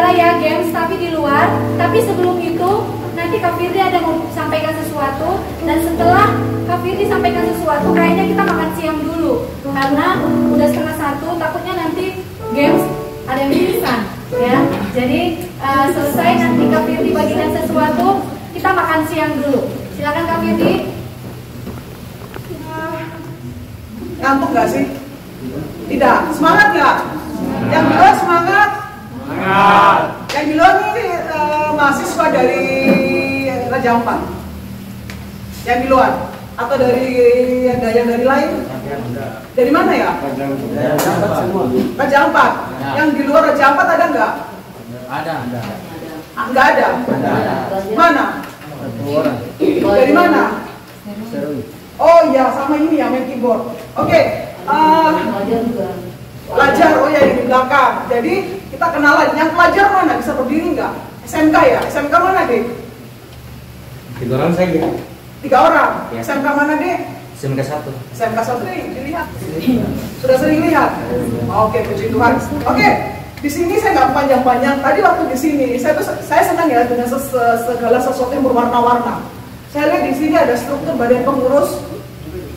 boleh ya games tapi di luar. Tapi sebelum itu nanti Kak Firdi ada mau sampaikan sesuatu, dan setelah Kak Firdi sampaikan sesuatu kayaknya kita makan siang dulu karena udah 12:30, takutnya nanti games ada yang pingsan ya. Jadi selesai nanti Kak Firdi bagikan sesuatu, kita makan siang dulu. Silakan Kak Firdi. Ngantuk nggak sih? Tidak. Semangat nggak? Yang di luar semangat? Semangat. Yang di luar ini mahasiswa dari Raja Ampat. Yang di luar atau dari yang dari lain? Dari mana ya? Raja Ampat. Yang di luar Raja Ampat ada nggak? Ada. Nggak ada. Mana? Dari mana? Oh iya, sama ini ya, main keyboard. Oke. Pelajar, oh ya di belakang. Jadi kita kenalan. Yang pelajar mana? Bisa berdiri nggak? SMK ya? SMK mana deh? 3 orang saja. 3 orang. Ya. SMK mana deh? SMK 1. SMK 1 dilihat. Sudah sering lihat. Oke, puji Tuhan. Oke. Di sini saya nggak panjang-panjang. Tadi waktu di sini saya senang ya dengan segala sesuatu yang berwarna-warna. Saya lihat di sini ada struktur badan pengurus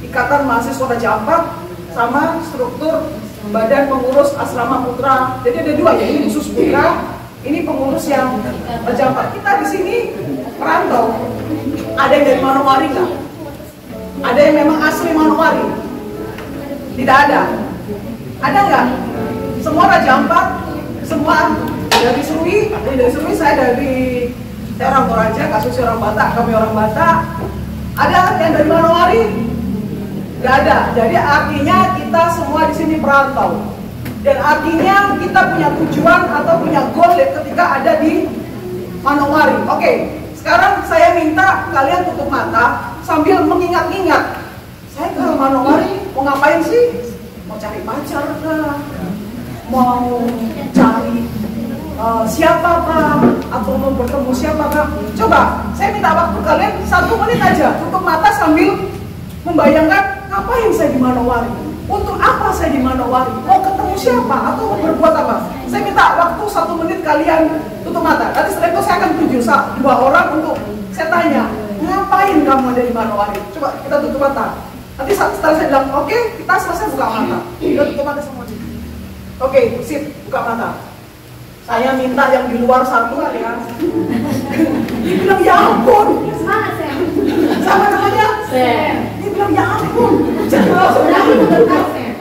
Ikatan Mahasiswa Raja Ampat sama struktur badan pengurus Asrama Putra. Jadi ada 2 ya, ini khusus Putra, ini pengurus yang Raja Ampat. Kita di sini perantau. Ada yang dari Manowari nggak? Ada yang memang asli Manowari? Tidak ada. Ada nggak? Semua Raja Ampat, semua dari Serui. Dari Serui, saya dari orang Toraja, kasus orang Batak, kami orang Batak. Ada yang dari Manowari? Gak ada. Jadi artinya kita semua di sini perantau. Dan artinya kita punya tujuan atau punya goal ketika ada di Manowari. Oke, sekarang saya minta kalian tutup mata sambil mengingat-ingat. Saya ke Manowari mau ngapain sih? Mau cari pacar kah? Mau cari siapa kah? Atau mau bertemu siapa kah? Coba, saya minta waktu kalian 1 menit aja. Tutup mata sambil membayangkan ngapain saya di Manowari? Untuk apa saya di Manowari? Mau ketemu siapa? Atau mau berbuat apa? Saya minta waktu 1 menit kalian tutup mata. Nanti setelah itu saya akan tuju 2 orang untuk saya tanya, ngapain kamu ada di Manowari? Coba kita tutup mata. Nanti setelah saya bilang, oke, kita selesai buka mata. Kita tutup mata semua. Oke, sip, buka mata. Saya minta yang di luar 1 ya. Dia bilang, ya ampun. Mana Sam? Sama namanya? Sam. Dia bilang, ya ampun.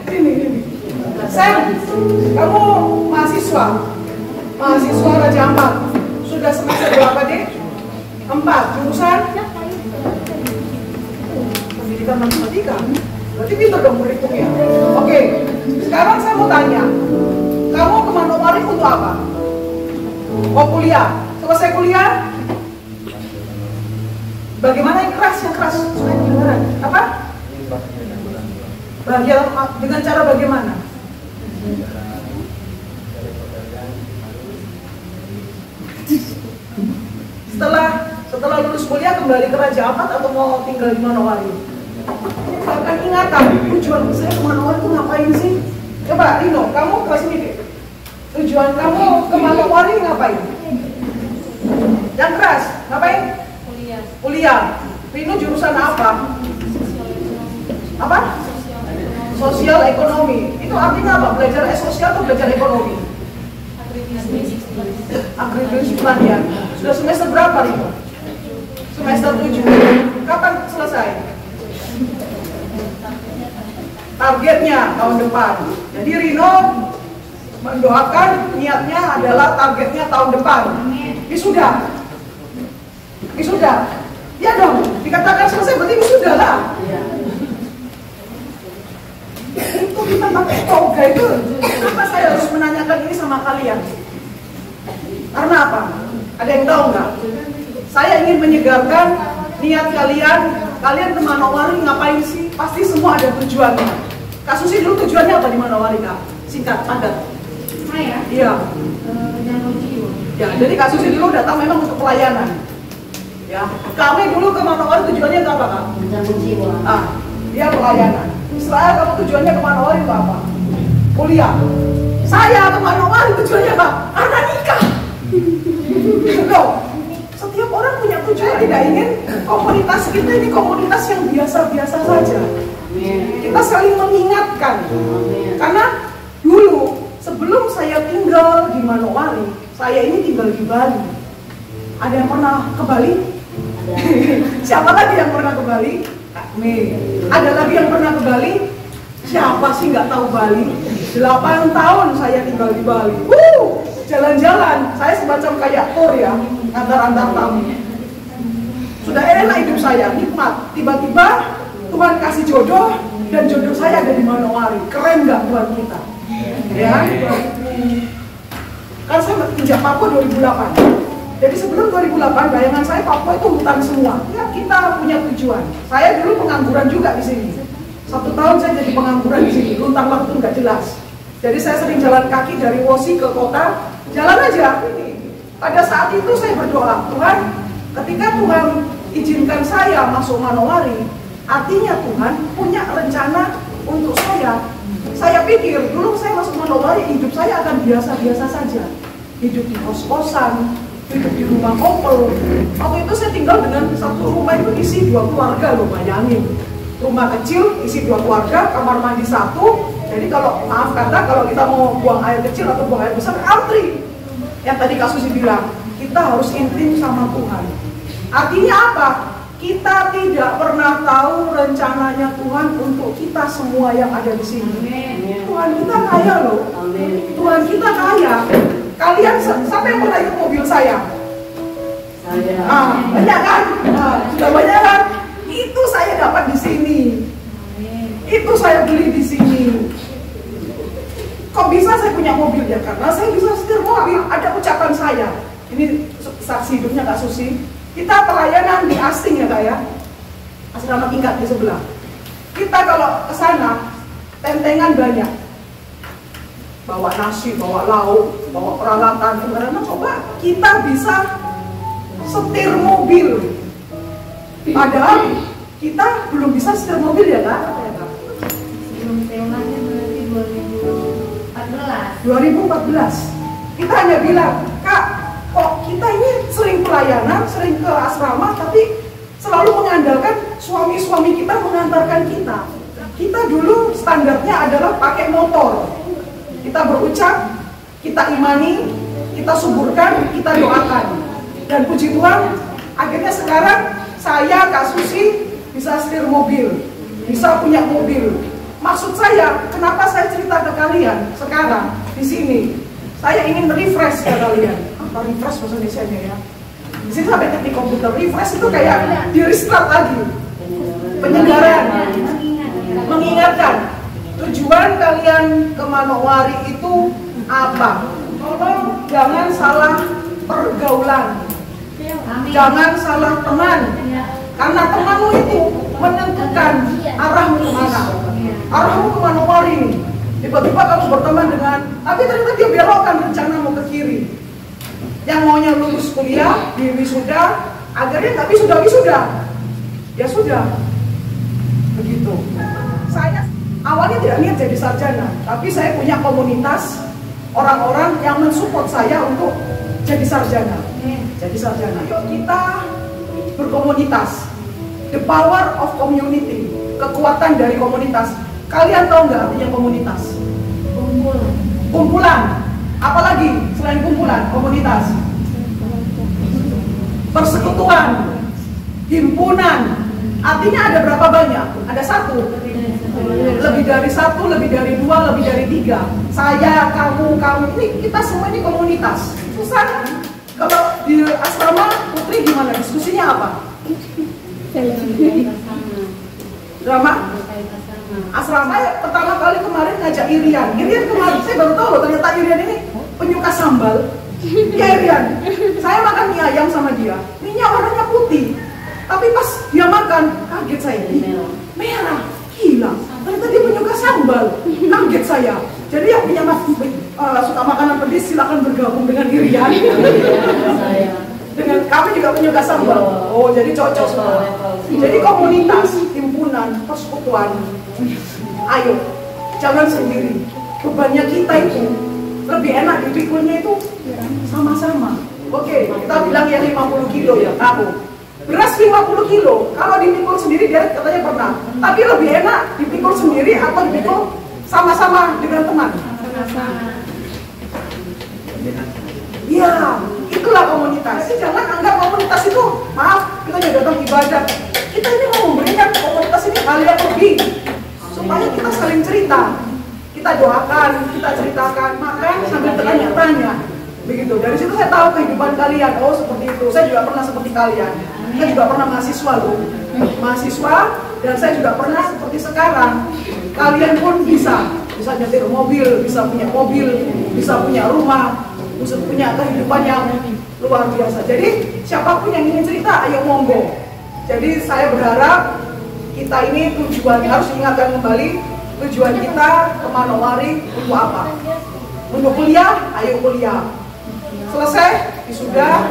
Ini. Sam, kamu mahasiswa Raja Ampat. Sudah semester berapa deh? 4. Jurusan? Pendidikan matematika. Berarti pintar dong berhitungnya. Oke, sekarang saya mau tanya, kamu ke Manowari untuk apa? Mau kuliah. Selesai kuliah, bagaimana yang keras? Supaya kedengaran. Apa? Bahagia dengan cara bagaimana? Setelah lulus kuliah kembali ke Raja Ampat atau mau tinggal di Manowari? Akan ingatan tujuan saya ke Manowari itu ngapain sih? Coba Rino, kamu ke sini deh. Tujuan kamu ke Manowari ngapain? Yang keras, ngapain? Kuliah. Rino jurusan apa? Apa? Sosial ekonomi. Itu artinya apa? Belajar sosial atau belajar ekonomi? Agribisnis pelatihan. Sudah semester berapa Rino? Semester 7. Kapan selesai? Targetnya tahun depan. Jadi Rino mendoakan niatnya adalah targetnya tahun depan. Wisuda. Ya dong, dikatakan selesai berarti wisuda lah. Itu kita pakai toga itu. Kenapa saya harus menanyakan ini sama kalian? Karena apa? Ada yang tahu nggak? Saya ingin menyegarkan niat kalian. Kalian ke Manowari ngapain sih? Pasti semua ada tujuannya. Kasusnya dulu tujuannya apa di Manowari kak? Singkat, padat. Saya? Iya. Penyandang jiwa. Ya, jadi kasusnya dulu datang memang untuk pelayanan. Ya, kami dulu ke Manowari tujuannya itu apa kak? Penyandang jiwa. Dia pelayanan. Setelah kamu tujuannya ke Manowari itu apa? Kuliah. Saya ke Manowari tujuannya apa? Anak nikah. Loh, setiap orang punya tujuan, tidak ingin komunitas kita ini komunitas yang biasa-biasa saja. Kita saling mengingatkan. Karena dulu sebelum saya tinggal di Manowari, saya ini tinggal di Bali. Ada yang pernah ke Bali? Siapa lagi yang pernah ke Bali? Nih, ada lagi yang pernah ke Bali? Siapa sih nggak tahu Bali? 8 tahun saya tinggal di Bali. Jalan-jalan, saya semacam kayak tour ya, antar-antar tamu. Sudah enak hidup saya, nikmat. Tiba-tiba Tuhan kasih jodoh, dan jodoh saya ada di Manowari. Keren nggak Tuhan kita? Ya, kan saya pinjam Papua 2008. Jadi sebelum 2008, bayangan saya Papua itu hutan semua. Ya, kita punya tujuan. Saya dulu pengangguran juga di sini. 1 tahun saya jadi pengangguran di sini, luntang waktu nggak jelas. Jadi saya sering jalan kaki dari Wosi ke kota, jalan aja. Pada saat itu saya berdoa, Tuhan, ketika Tuhan izinkan saya masuk Manowari, artinya Tuhan punya rencana untuk saya. Saya pikir dulu saya masuk Manowari, hidup saya akan biasa-biasa saja. Hidup di kos-kosan, hidup di rumah kompel. Waktu itu saya tinggal dengan satu rumah itu isi 2 keluarga loh, bayangin. Rumah kecil isi 2 keluarga, kamar mandi 1. Jadi kalau maaf kata, kalau kita mau buang air kecil atau buang air besar, antri. Yang tadi Kak Susi bilang, kita harus intim sama Tuhan. Artinya apa? Kita tidak pernah tahu rencananya Tuhan untuk kita semua yang ada di sini. Tuhan kita kaya loh. Tuhan kita kaya. Kalian siapa yang pernah ikut mobil saya? Banyak kan? Sudah banyak kan? Itu saya dapat di sini. Itu saya beli di sini. Kok bisa saya punya mobil ya? Karena saya bisa setir mobil. Ada ucapan saya. Ini saksi hidupnya Kak Susi. Kita pelayanan di Asting ya Kak ya. Asrama tingkat di sebelah. Kita kalau ke sana tentengan banyak. Bawa nasi, bawa lauk, bawa peralatan. Karena coba kita bisa setir mobil. Padahal kita belum bisa setir mobil ya Kak. Sebelum temanya berarti 2014. 2014. Kita hanya bilang, Kak, kok kita ini sering pelayanan, sering ke asrama, tapi selalu mengandalkan suami-suami kita mengantarkan kita. Kita dulu standarnya adalah pakai motor. Kita berucap, kita imani, kita suburkan, kita doakan. Dan puji Tuhan, akhirnya sekarang saya, Kak Susi, bisa setir mobil, bisa punya mobil. Maksud saya, kenapa saya cerita ke kalian sekarang di sini? Saya ingin refresh ke kalian. Apa refresh bahasa Indonesia ya? Di sini sampai ketik komputer, refresh itu kayak di restart lagi, penyegaran, mengingatkan. Tujuan kalian ke Manowari itu apa? Tolong jangan salah pergaulan, jangan salah teman, karena temanmu itu menentukan arahmu kemana. Arahmu ke Manowari. Tiba-tiba kamu berteman dengan, tapi ternyata dia belokkan rencanamu ke kiri. Yang maunya lulus kuliah, di wisuda, akhirnya nggak wisuda. Ya sudah, begitu. Saya awalnya tidak niat jadi sarjana, tapi saya punya komunitas orang-orang yang mensupport saya untuk jadi sarjana. Jadi sarjana. Yuk kita berkomunitas. The power of community, kekuatan dari komunitas. Kalian tahu nggak artinya komunitas? Kumpulan. Apalagi selain kumpulan, komunitas? Persekutuan, himpunan. Artinya ada berapa banyak? Ada 1. Lebih dari 1, lebih dari 2, lebih dari 3. Saya, kamu, ini kita semua ini komunitas. Susah. Kalau di asrama Putri gimana? Diskusinya apa? Drama? Asrama saya pertama kali kemarin ngajak Irian kemarin saya baru tahu loh, ternyata Irian ini penyuka sambal. Ya Irian, saya makan mie ayam sama dia, mie-nya warnanya putih, tapi pas dia makan kaget saya, merah, gila, ternyata dia penyuka sambal, kaget saya. Jadi yang punya suka makanan pedas silakan bergabung dengan Irian. Dengan kami juga penyuka sambal. Oh jadi cocok semua. Jadi komunitas, himpunan, persekutuan. Ayo, jangan sendiri. Bebannya kita itu lebih enak dipikulnya itu sama-sama. bilang yang 50 kilo ya, tahu. Beras 50 kilo, kalau dipikul sendiri dia katanya pernah. Tapi lebih enak dipikul sendiri atau dipikul sama-sama dengan teman. Iya, itulah komunitas. Jadi jangan anggap komunitas itu, maaf, kita juga datang ibadah. Kita ini mau memberikan komunitas ini hal yang lebih, supaya kita saling cerita. Kita doakan, kita ceritakan, makan sambil tanya-tanya. Begitu, dari situ saya tahu kehidupan kalian. Oh seperti itu, saya juga pernah seperti kalian. Saya juga pernah mahasiswa loh. Mahasiswa, dan saya juga pernah seperti sekarang. Kalian pun bisa nyetir mobil, bisa punya rumah, bisa punya kehidupan yang luar biasa. Jadi siapapun yang ingin cerita, ayo monggo. Jadi saya berharap kita ini tujuan harus ingatkan kembali tujuan kita ke Manowari untuk apa? Untuk kuliah, ayo kuliah. Selesai, wisuda,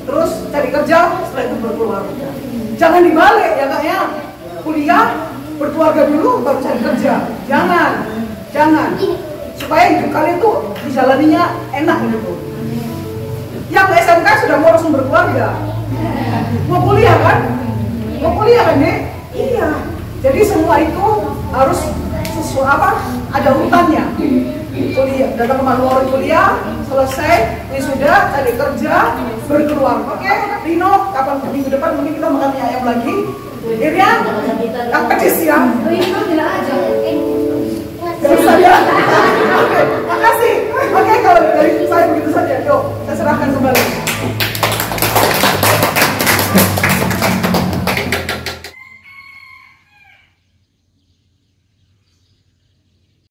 terus cari kerja, setelah itu berkeluarga. Jangan dibalik ya kak ya. Kuliah, berkeluarga dulu, baru cari kerja. Jangan. Supaya hidup kalian tuh dijalaninya enak gitu. Yang SMK sudah mau langsung berkeluarga. Mau kuliah kan, Dek? Iya. Jadi semua itu harus sesuai apa? Ada urutannya. Kuliah, datang ke Manowari kuliah, selesai, wisuda, cari kerja, berkeluarga. Oke, Rino, kapan minggu depan mungkin kita makan mie ayam lagi. Irian, yang pedes ya. Rino tidak aja. Bisa ya. Oke, makasih. Oke, kalau dari saya begitu saja. Yuk, saya serahkan kembali.